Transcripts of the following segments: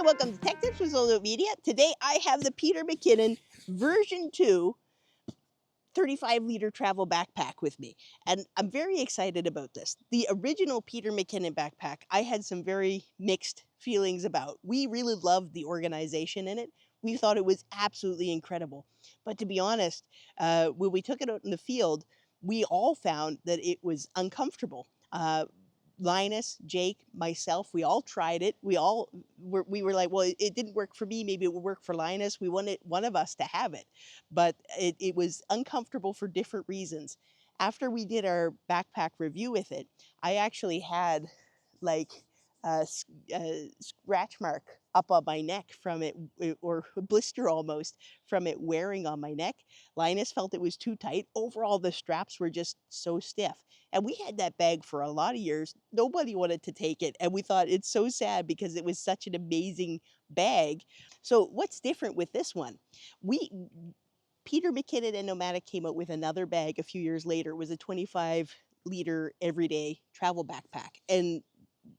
Hey, welcome to Tech Tips with Zolo Media. Today I have the Peter McKinnon version 2 35-liter travel backpack with me. And I'm very excited about this. The original Peter McKinnon backpack, I had some very mixed feelings about. We really loved the organization in it. We thought it was absolutely incredible. But to be honest, when we took it out in the field, we all found that it was uncomfortable. Linus, Jake, myself, we all tried it. We were like, well, it didn't work for me. Maybe it would work for Linus. We wanted one of us to have it, but it was uncomfortable for different reasons. After we did our backpack review with it, I actually had like a scratch mark up on my neck from it, or a blister almost from it wearing on my neck. Linus felt it was too tight. Overall, the straps were just so stiff. And we had that bag for a lot of years. Nobody wanted to take it. And we thought it's so sad because it was such an amazing bag. So what's different with this one? Peter McKinnon and Nomatic came out with another bag a few years later. It was a 25-liter everyday travel backpack. And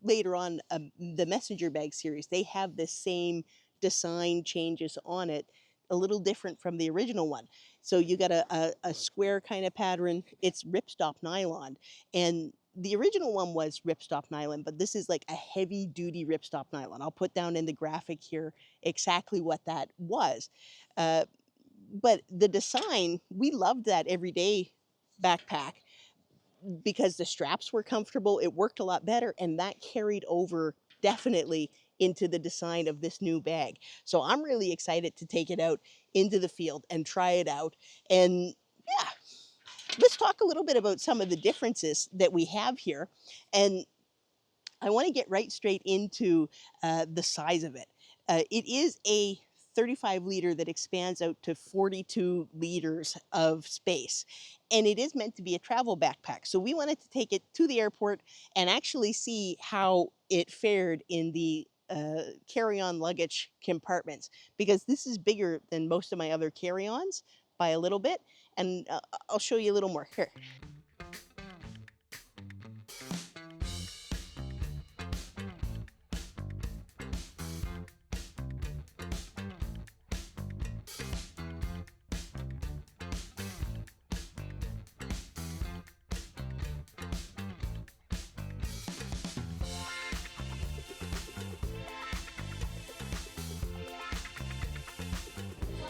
later on, the Messenger bag series, they have the same design changes on it, a little different from the original one. So you got a square kind of pattern. It's ripstop nylon, and the original one was ripstop nylon, but this is like a heavy duty ripstop nylon. I'll put down in the graphic here exactly what that was. But the design, we loved that everyday backpack because the straps were comfortable, it worked a lot better, and that carried over definitely into the design of this new bag. So I'm really excited to take it out into the field and try it out. And yeah, let's talk a little bit about some of the differences that we have here. And I want to get right straight into the size of it. It is a 35-liter that expands out to 42 liters of space. And it is meant to be a travel backpack. So we wanted to take it to the airport and actually see how it fared in the carry-on luggage compartments, because this is bigger than most of my other carry-ons by a little bit. And I'll show you a little more here.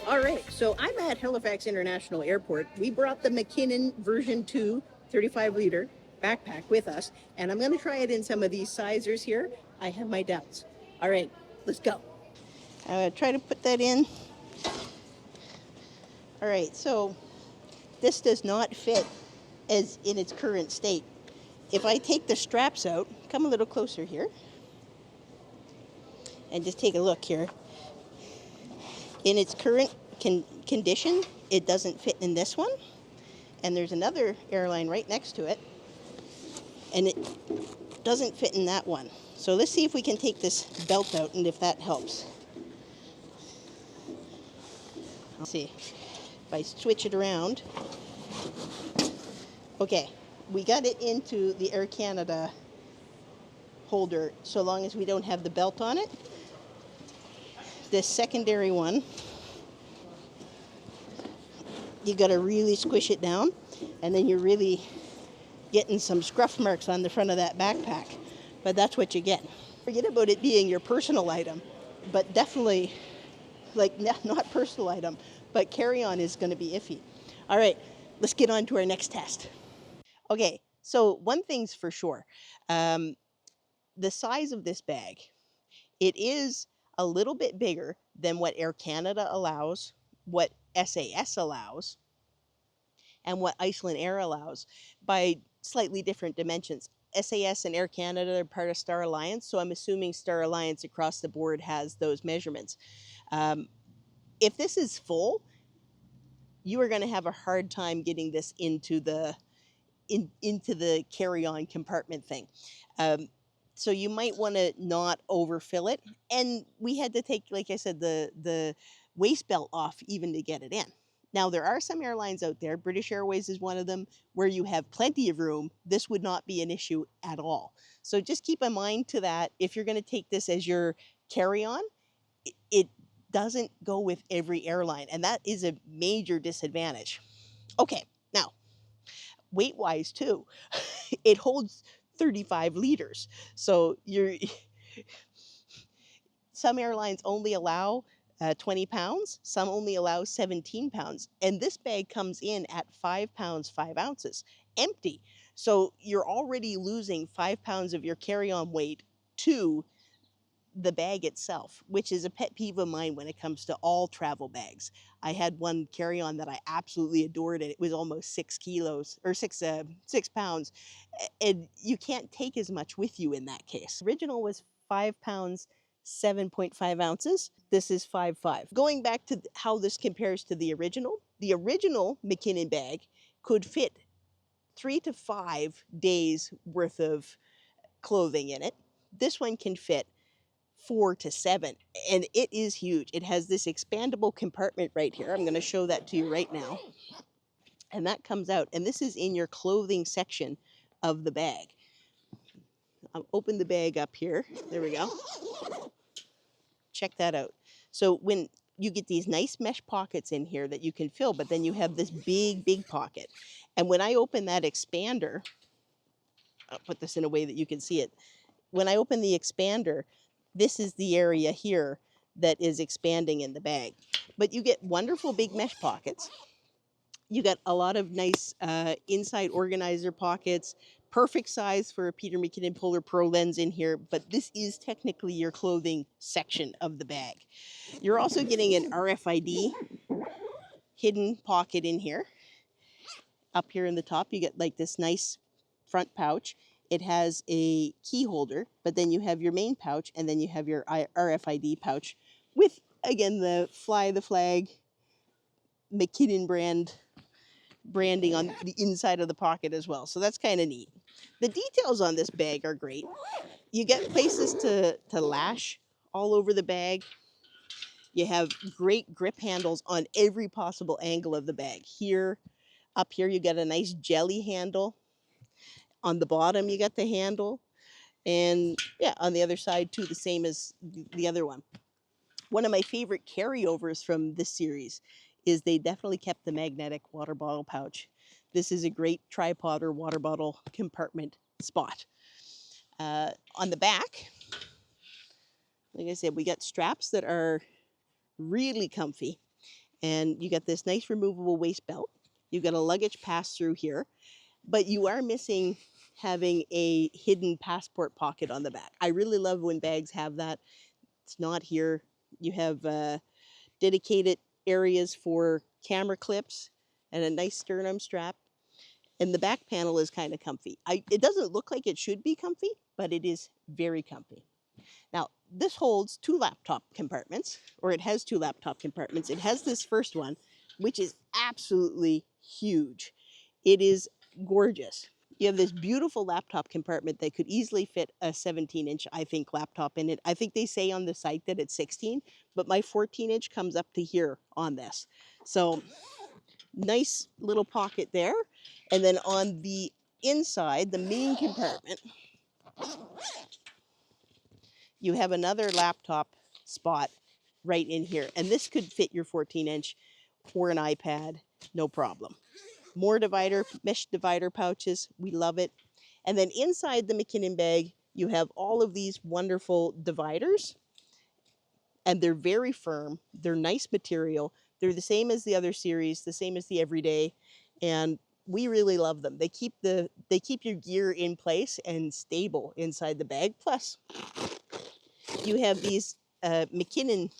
All right, so I'm at Halifax International Airport. We brought the McKinnon version 2 35-liter backpack with us, and I'm going to try it in some of these sizers here. I have my doubts. All right, let's go. I'm going to try to put that in. All right, so this does not fit as in its current state. If I take the straps out, come a little closer here, and just take a look here. In its current condition, it doesn't fit in this one. And there's another airline right next to it, and it doesn't fit in that one. So let's see if we can take this belt out and if that helps. Let's see. If I switch it around. Okay, we got it into the Air Canada holder so long as we don't have the belt on it. This secondary one, you got to really squish it down, and then you're really getting some scruff marks on the front of that backpack. But that's what you get. Forget about it being your personal item, but definitely, like, not personal item, but carry-on is going to be iffy. All right, let's get on to our next test. Okay, so one thing's for sure. The size of this bag, it is a little bit bigger than what Air Canada allows, what SAS allows, and what Iceland Air allows by slightly different dimensions. SAS and Air Canada are part of Star Alliance, so I'm assuming Star Alliance across the board has those measurements. If this is full, you are going to have a hard time getting this into the carry-on compartment thing. So you might want to not overfill it. And we had to take, like I said, the waist belt off even to get it in. Now, there are some airlines out there, British Airways is one of them, where you have plenty of room. This would not be an issue at all. So just keep in mind to that if you're going to take this as your carry-on, it doesn't go with every airline, and that is a major disadvantage. Okay, now weight wise too, it holds 35 liters. So you're some airlines only allow 20 pounds, some only allow 17 pounds. And this bag comes in at 5 pounds, 5 ounces, empty. So you're already losing 5 pounds of your carry on weight to the bag itself, which is a pet peeve of mine when it comes to all travel bags. I had one carry on that I absolutely adored, and it was almost 6 kilos or 6 pounds. And you can't take as much with you in that case. Original was 5 pounds, 7.5 ounces. This is 5.5. Going back to how this compares to the original Mckinnon bag could fit 3 to 5 days worth of clothing in it. This one can fit 4 to 7, and it is huge. It has this expandable compartment right here. I'm going to show that to you right now. And that comes out, and this is in your clothing section of the bag. I'll open the bag up here. There we go. Check that out. So when you get these nice mesh pockets in here that you can fill, but then you have this big pocket. And when I open that expander, I'll put this in a way that you can see it. When I open the expander, this is the area here that is expanding in the bag. But you get wonderful big mesh pockets. You got a lot of nice inside organizer pockets, perfect size for a Peter McKinnon Polar Pro lens in here, but this is technically your clothing section of the bag. You're also getting an RFID hidden pocket in here. Up here in the top, you get like this nice front pouch. It has a key holder, but then you have your main pouch, and then you have your RFID pouch with, again, the Fly the Flag McKinnon branding on the inside of the pocket as well. So that's kind of neat. The details on this bag are great. You get places to lash all over the bag. You have great grip handles on every possible angle of the bag. Here, up here, you get a nice jelly handle. On the bottom, you got the handle. And yeah, on the other side too, the same as the other one. One of my favorite carryovers from this series is they definitely kept the magnetic water bottle pouch. This is a great tripod or water bottle compartment spot. On the back, like I said, we got straps that are really comfy. And you got this nice removable waist belt. You got a luggage pass through here, but you are missing having a hidden passport pocket on the back. I really love when bags have that. It's not here. You have dedicated areas for camera clips and a nice sternum strap. And the back panel is kind of comfy. It doesn't look like it should be comfy, but it is very comfy. Now, this holds 2 laptop compartments, or it has 2 laptop compartments. It has this first one, which is absolutely huge. It is gorgeous. You have this beautiful laptop compartment that could easily fit a 17-inch, I think, laptop in it. I think they say on the site that it's 16, but my 14-inch comes up to here on this. So nice little pocket there. And then on the inside, the main compartment, you have another laptop spot right in here. And this could fit your 14-inch or an iPad, no problem. More mesh divider pouches. We love it. And then inside the McKinnon bag, you have all of these wonderful dividers. And they're very firm. They're nice material. They're the same as the other series, the same as the Everyday. And we really love them. They keep your gear in place and stable inside the bag. Plus, you have these McKinnon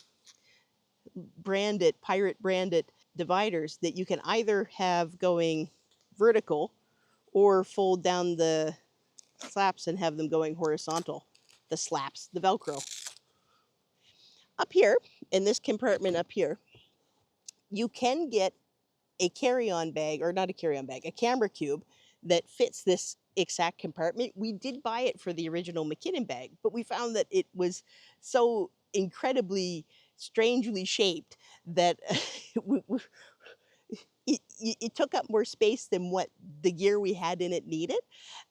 pirate branded dividers that you can either have going vertical or fold down the slaps and have them going horizontal. The slaps, the Velcro. Up here, in this compartment up here, you can get a carry-on bag, or not a carry-on bag, a camera cube that fits this exact compartment. We did buy it for the original McKinnon bag, but we found that it was so incredibly strangely shaped that it took up more space than what the gear we had in it needed.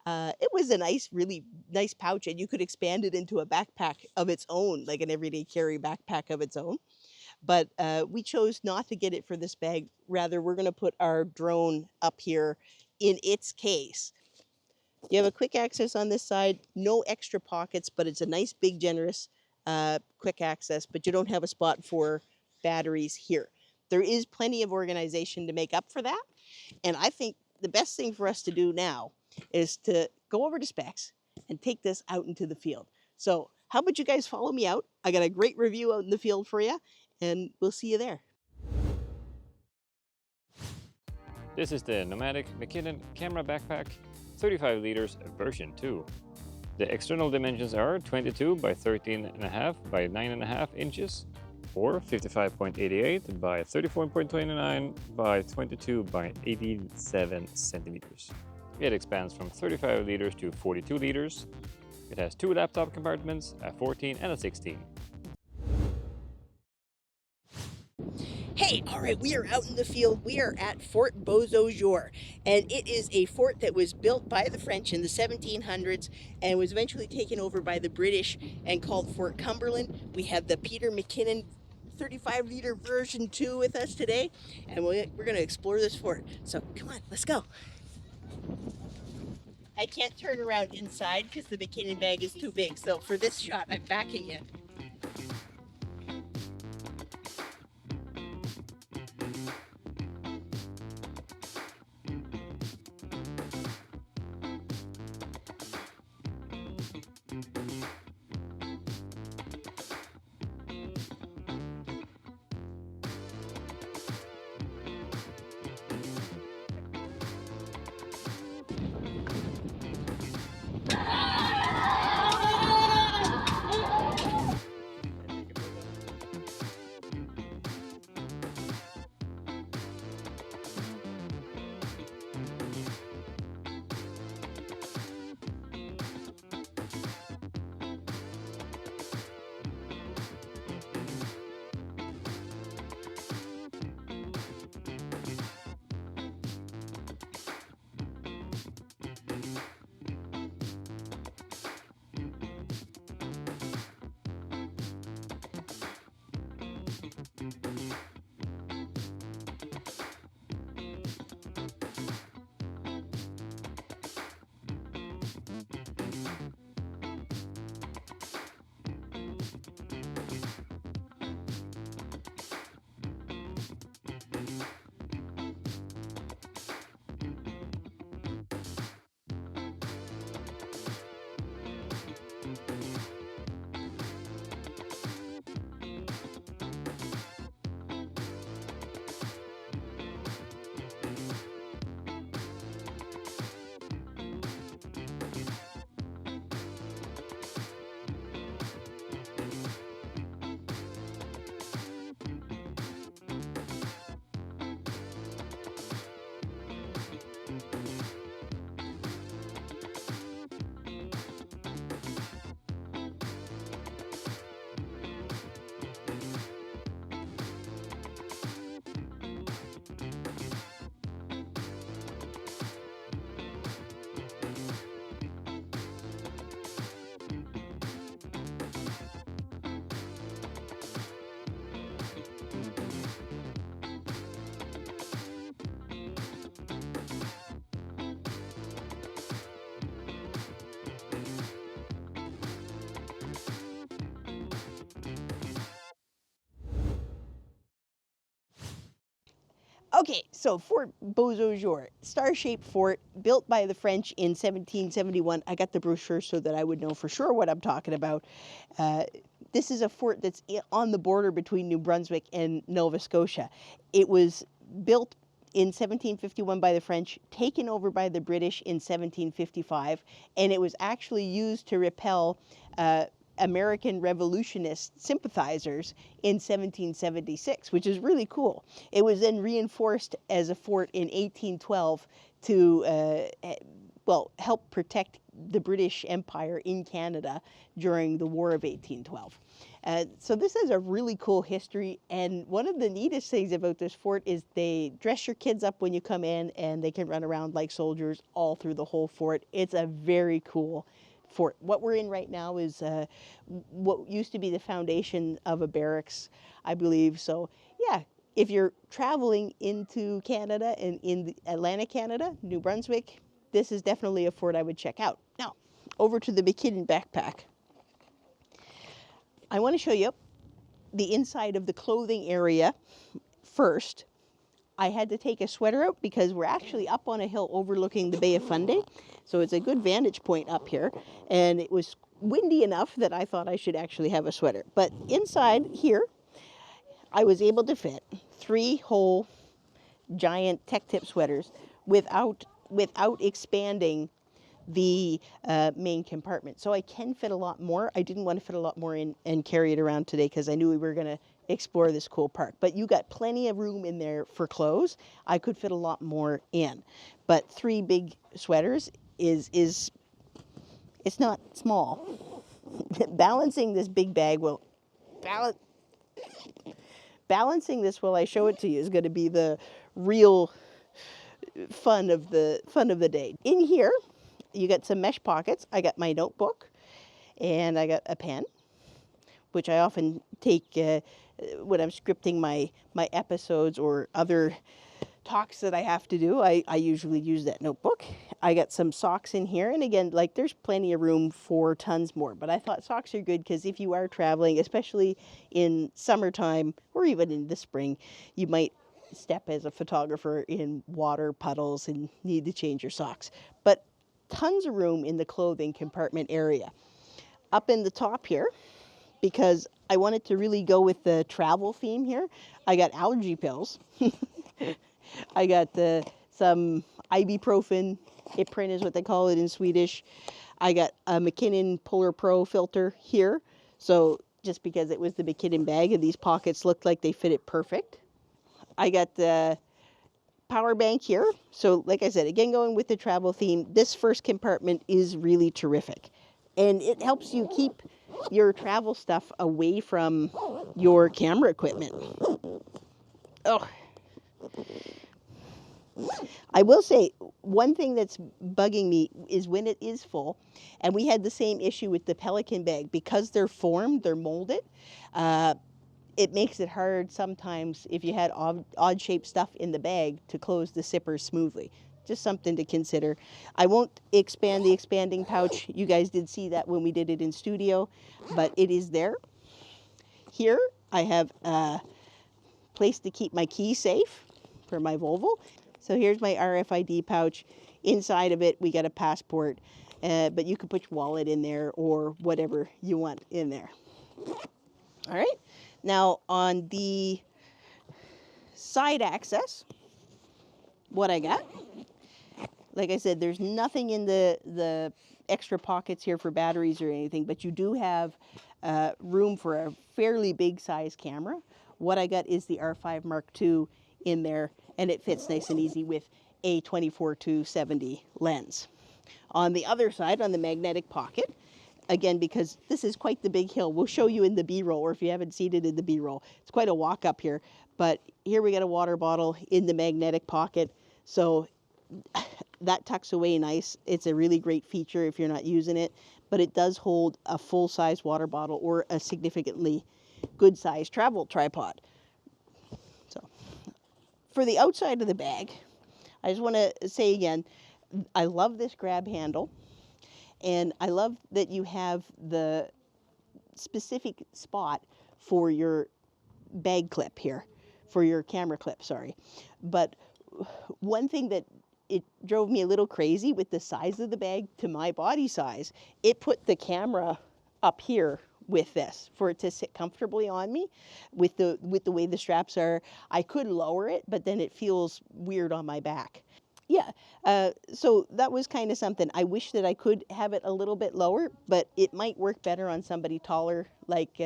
It was a nice, really nice pouch, and you could expand it into a backpack of its own, like an everyday carry backpack of its own. But we chose not to get it for this bag. Rather, we're going to put our drone up here in its case. You have a quick access on this side, no extra pockets, but it's a nice, big, generous quick access, but you don't have a spot for batteries here. There is plenty of organization to make up for that. And I think the best thing for us to do now is to go over to specs and take this out into the field. So how about you guys follow me out? I got a great review out in the field for you, and we'll see you there. This is the Nomatic Mckinnon camera backpack, 35 liters version 2. The external dimensions are 22 by 13.5 by 9.5 inches, or 55.88 by 34.29 by 22 by 87 centimeters. It expands from 35 liters to 42 liters. It has 2 laptop compartments, a 14 and a 16. Hey, all right, we are out in the field. We are at Fort Beauséjour, and it is a fort that was built by the French in the 1700s and was eventually taken over by the British and called Fort Cumberland. We have the Peter Mckinnon 35-liter version 2 with us today, and we're going to explore this fort. So come on, let's go. I can't turn around inside because the Mckinnon bag is too big, so for this shot, I'm backing it. Okay, so Fort Beauséjour, star-shaped fort built by the French in 1771. I got the brochure so that I would know for sure what I'm talking about. This is a fort that's on the border between New Brunswick and Nova Scotia. It was built in 1751 by the French, taken over by the British in 1755, and it was actually used to repel American revolutionist sympathizers in 1776, which is really cool. It was then reinforced as a fort in 1812 to help protect the British Empire in Canada during the War of 1812. So this is a really cool history, and one of the neatest things about this fort is they dress your kids up when you come in, and they can run around like soldiers all through the whole fort. It's a very cool fort. What we're in right now is what used to be the foundation of a barracks, I believe. So yeah, if you're traveling into Canada and in Atlantic Canada, New Brunswick, this is definitely a fort I would check out. Now, over to the Mckinnon backpack. I want to show you the inside of the clothing area first. I had to take a sweater out because we're actually up on a hill overlooking the Bay of Fundy. So it's a good vantage point up here. And it was windy enough that I thought I should actually have a sweater. But inside here, I was able to fit 3 whole giant tech tip sweaters without expanding the main compartment. So I can fit a lot more. I didn't want to fit a lot more in and carry it around today because I knew we were going to explore this cool park. But you got plenty of room in there for clothes. I could fit a lot more in. But 3 big sweaters is it's not small. Balancing this big bag will balancing this while I show it to you is going to be the real fun of the day. In here, you got some mesh pockets. I got my notebook, and I got a pen, which I often take when I'm scripting my episodes or other talks that I have to do. I usually use that notebook. I got some socks in here, and again, like, there's plenty of room for tons more, but I thought socks are good because if you are traveling, especially in summertime or even in the spring, you might step as a photographer in water puddles and need to change your socks. But tons of room in the clothing compartment area. Up in the top here, because I wanted to really go with the travel theme here, I got allergy pills. I got some ibuprofen, Ipren is what they call it in Swedish. I got a Mckinnon Polar Pro filter here. So just because it was the Mckinnon bag and these pockets looked like they fit it perfect. I got the power bank here. So like I said, again, going with the travel theme, this first compartment is really terrific. And it helps you keep your travel stuff away from your camera equipment. Oh. I will say, one thing that's bugging me is when it is full, and we had the same issue with the Pelican bag, because they're formed, they're molded, it makes it hard sometimes if you had odd shaped stuff in the bag to close the zipper smoothly. Just something to consider. I won't expand the expanding pouch. You guys did see that when we did it in studio, but it is there. Here I have a place to keep my key safe for my Volvo. So here's my RFID pouch. Inside of it, we got a passport, but you can put your wallet in there or whatever you want in there. All right. Now on the side access, what I got, like I said, there's nothing in the extra pockets here for batteries or anything, but you do have room for a fairly big size camera. What I got is the R5 Mark II in there, and it fits nice and easy with a 24-70 lens. On the other side, on the magnetic pocket, again, because this is quite the big hill, we'll show you in the B-roll, or if you haven't seen it in the B-roll, it's quite a walk up here. But here we got a water bottle in the magnetic pocket, so that tucks away nice. It's a really great feature if you're not using it, but it does hold a full-size water bottle or a significantly good-sized travel tripod. So, for the outside of the bag, I just want to say again, I love this grab handle, and I love that you have the specific spot for your bag clip here, for your camera clip, sorry. But one thing that it drove me a little crazy with the size of the bag to my body size, it put the camera up here with this for it to sit comfortably on me with the way the straps are. I could lower it, but then it feels weird on my back. Yeah, so that was kind of something. I wish that I could have it a little bit lower, but it might work better on somebody taller, like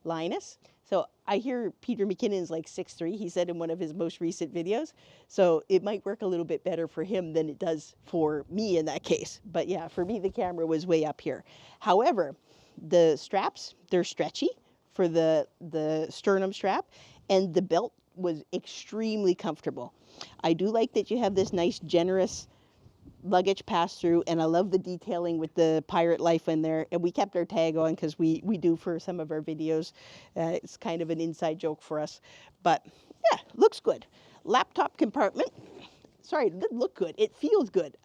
Linus. So I hear Peter McKinnon's like 6'3", he said in one of his most recent videos. So it might work a little bit better for him than it does for me in that case. But yeah, for me, the camera was way up here. However, the straps, they're stretchy for the sternum strap, and the belt was extremely comfortable. I do like that you have this nice, generous luggage pass through, and I love the detailing with the pirate life in there. And we kept our tag on because we do for some of our videos. It's kind of an inside joke for us. But yeah, looks good. Laptop compartment. Sorry, it didn't look good. It feels good.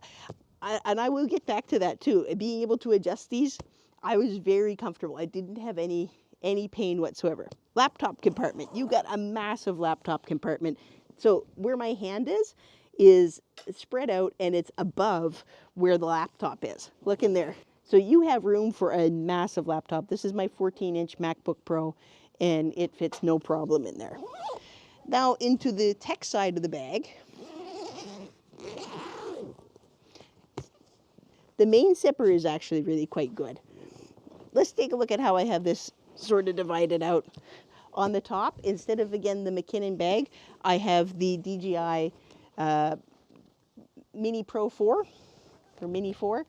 And I will get back to that too. Being able to adjust these, I was very comfortable. I didn't have any pain whatsoever. Laptop compartment. You got a massive laptop compartment. So where my hand is spread out, and it's above where the laptop is. Look in there. So you have room for a massive laptop. This is my 14-inch MacBook Pro, and it fits no problem in there. Now into the tech side of the bag. The main zipper is actually really quite good. Let's take a look at how I have this sort of divided out. On the top, instead of, again, the McKinnon bag, I have the DJI Mini Pro 4, or Mini 4.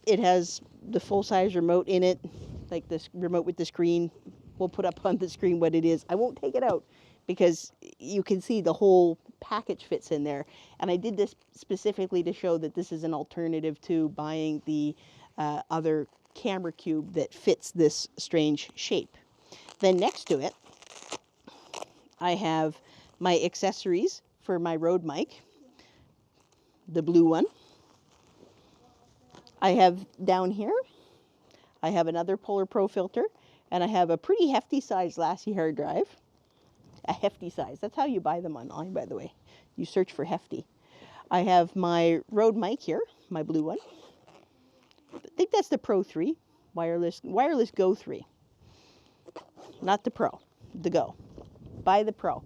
It has the full-size remote in it, like this remote with the screen. We'll put up on the screen what it is. I won't take it out because you can see the whole package fits in there. And I did this specifically to show that this is an alternative to buying the other camera cube that fits this strange shape. Then next to it, I have my accessories for my Rode mic, the blue one. I have down here, I have another Polar Pro filter, and I have a pretty hefty size Lassie hard drive. A hefty size. That's how you buy them online, by the way. You search for hefty. I have my Rode mic here, my blue one. I think that's the Pro 3, wireless Go 3. Not the Pro, the Go. Buy the Pro.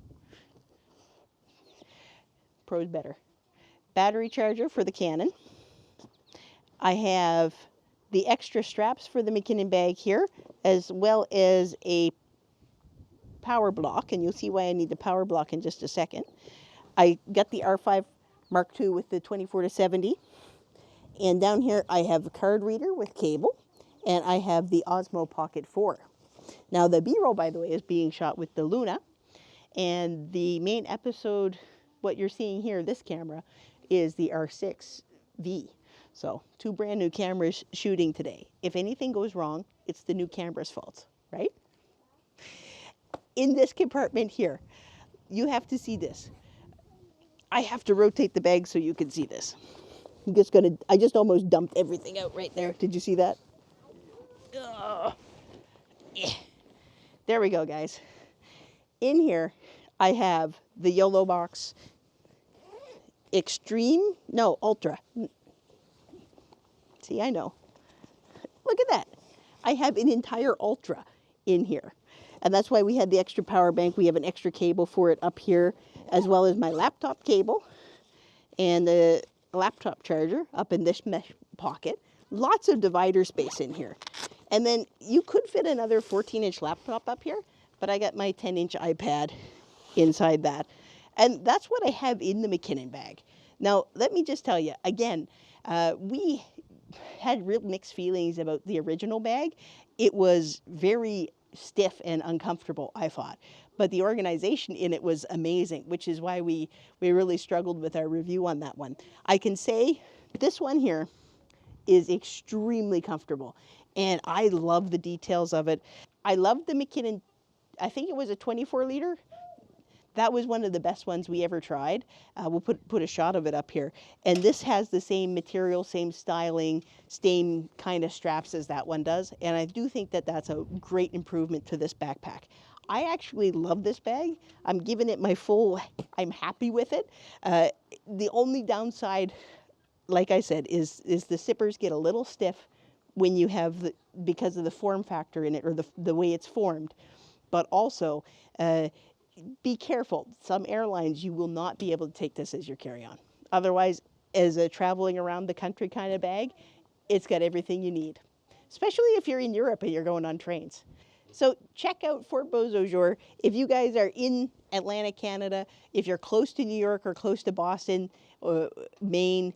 Pro's better. Battery charger for the Canon. I have the extra straps for the McKinnon bag here, as well as a power block, and you'll see why I need the power block in just a second. I got the R5 Mark II with the 24-70, and down here I have a card reader with cable, and I have the Osmo Pocket 4. Now the B-roll, by the way, is being shot with the Luna, and the main episode, what you're seeing here, this camera, is the R6V. So 2 brand new cameras shooting today. If anything goes wrong, it's the new camera's fault, right? In this compartment here, you have to see this. I have to rotate the bag so you can see this. I just almost dumped everything out right there. Did you see that? Yeah. There we go, guys. In here, I have the YOLO box, Ultra. See, I know. Look at that. I have an entire Ultra in here. And that's why we had the extra power bank. We have an extra cable for it up here, as well as my laptop cable and the laptop charger up in this mesh pocket. Lots of divider space in here. And then you could fit another 14-inch laptop up here, but I got my 10-inch iPad inside that. And that's what I have in the McKinnon bag. Now, let me just tell you, again, we had real mixed feelings about the original bag. It was very stiff and uncomfortable, I thought. But the organization in it was amazing, which is why we really struggled with our review on that one. I can say this one here is extremely comfortable, and I love the details of it. I love the McKinnon, I think it was a 24-liter. That was one of the best ones we ever tried. We'll put a shot of it up here. And this has the same material, same styling, same kind of straps as that one does. And I do think that that's a great improvement to this backpack. I actually love this bag. I'm giving it my full, I'm happy with it. The only downside, like I said, is the zippers get a little stiff when you have, because of the form factor in it, or the way it's formed. But also, be careful. Some airlines, you will not be able to take this as your carry-on. Otherwise, as a traveling around the country kind of bag, it's got everything you need. Especially if you're in Europe and you're going on trains. So check out Fort Beauséjour. If you guys are in Atlantic Canada, if you're close to New York or close to Boston, Maine,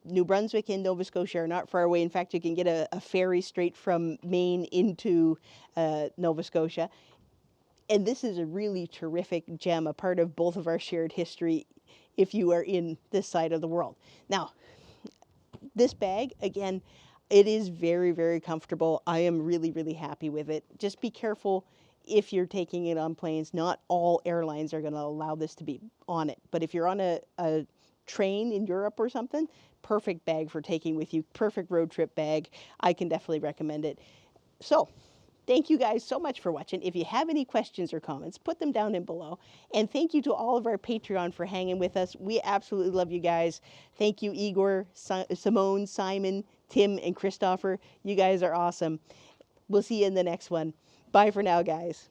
New Brunswick and Nova Scotia are not far away. In fact, you can get a ferry straight from Maine into Nova Scotia. And this is a really terrific gem, a part of both of our shared history if you are in this side of the world. Now, this bag, again, it is very, very comfortable. I am really, really happy with it. Just be careful if you're taking it on planes. Not all airlines are going to allow this to be on it. But if you're on a train in Europe or something, perfect bag for taking with you. Perfect road trip bag. I can definitely recommend it. So, thank you guys so much for watching. If you have any questions or comments, put them down in below. And thank you to all of our Patreon for hanging with us. We absolutely love you guys. Thank you, Igor, Simone, Simon, Tim, and Christopher. You guys are awesome. We'll see you in the next one. Bye for now, guys.